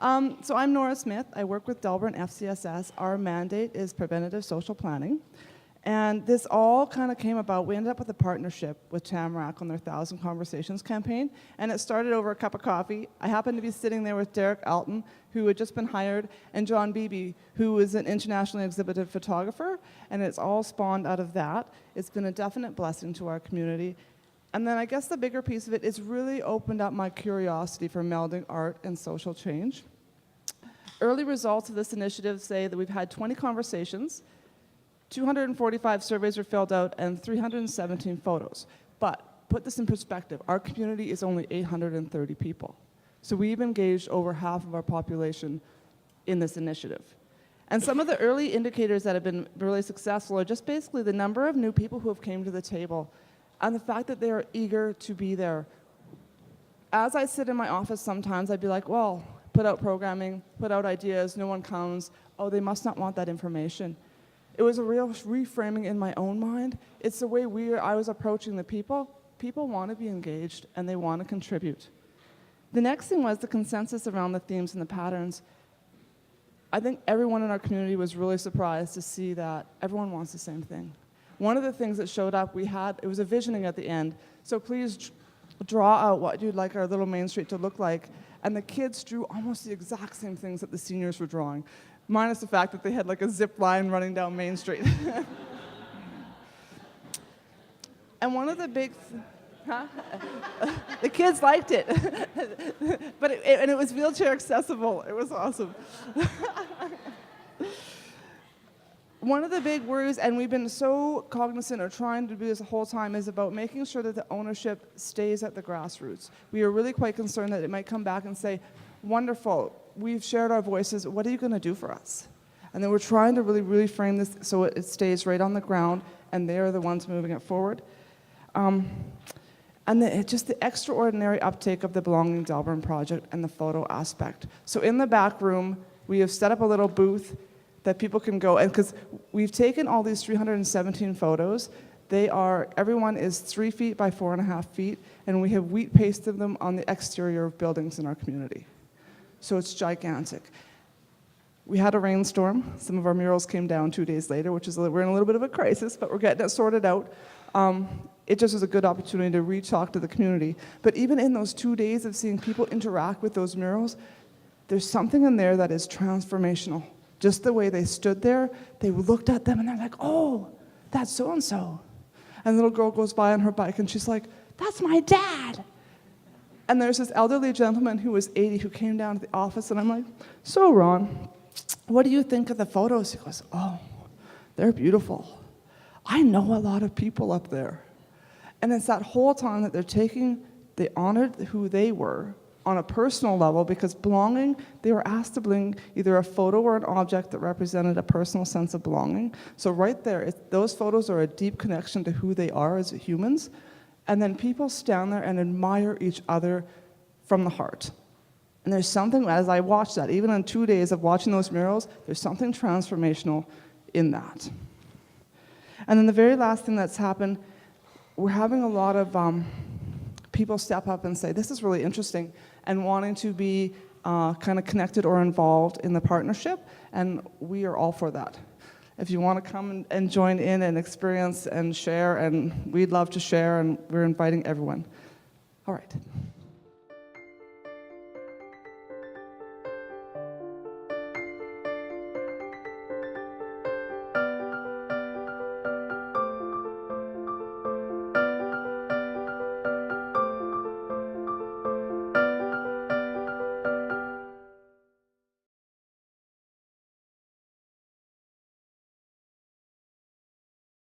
So I'm Nora Smith. I work with Delburne FCSS. Our mandate is preventative social planning. And this all kind of came about, we ended up with a partnership with Tamarack on their 1,000 Conversations campaign, and it started over a cup of coffee. I happened to be sitting there with Derek Alton, who had just been hired, and John Beebe, who is an internationally exhibited photographer, and it's all spawned out of that. It's been a definite blessing to our community. And then I guess the bigger piece of it is really opened up my curiosity for melding art and social change. Early results of this initiative say that we've had 20 conversations, 245 surveys were filled out, and 317 photos. But put this in perspective, our community is only 830 people. So we've engaged over half of our population in this initiative. And some of the early indicators that have been really successful are just basically the number of new people who have came to the table and the fact that they are eager to be there. As I sit in my office sometimes, I'd be like, well, put out programming, put out ideas, no one comes. Oh, they must not want that information. It was a real reframing in my own mind. It's the way I was approaching the people. People want to be engaged and they want to contribute. The next thing was the consensus around the themes and the patterns. I think everyone in our community was really surprised to see that everyone wants the same thing. One of the things that showed up, it was a visioning at the end. So please draw out what you'd like our little Main Street to look like. And the kids drew almost the exact same things that the seniors were drawing, minus the fact that they had like a zip line running down Main Street. And one of the big, the kids liked it, but it was wheelchair accessible. It was awesome. One of the big worries, and we've been so cognizant or trying to do this the whole time, is about making sure that the ownership stays at the grassroots. We are really quite concerned that it might come back and say, wonderful, we've shared our voices, what are you going to do for us? And then we're trying to really frame this so it stays right on the ground, and they're the ones moving it forward. And just the extraordinary uptake of the Belonging Delburne project and the photo aspect. So in the back room, we have set up a little booth that people can go, and because we've taken all these 317 photos, everyone is 3 feet by 4.5 feet, and we have wheat pasted them on the exterior of buildings in our community. So it's gigantic. We had a rainstorm. Some of our murals came down 2 days later, we're in a little bit of a crisis, but we're getting it sorted out. It just was a good opportunity to re-talk to the community. But even in those 2 days of seeing people interact with those murals, there's something in there that is transformational. Just the way they stood there, they looked at them and they're like, oh, that's so-and-so. And the little girl goes by on her bike and she's like, that's my dad. And there's this elderly gentleman who was 80 who came down to the office and I'm like, so Ron, what do you think of the photos? He goes, oh, they're beautiful. I know a lot of people up there. And it's that whole time that they honored who they were on a personal level, because belonging, they were asked to bring either a photo or an object that represented a personal sense of belonging. So right there, those photos are a deep connection to who they are as humans. And then people stand there and admire each other from the heart. And there's something, as I watched that, even in 2 days of watching those murals, there's something transformational in that. And then the very last thing that's happened, we're having a lot of people step up and say, this is really interesting, and wanting to be kind of connected or involved in the partnership, and we are all for that. If you want to come and join in and experience and share, and we'd love to share, and we're inviting everyone. All right.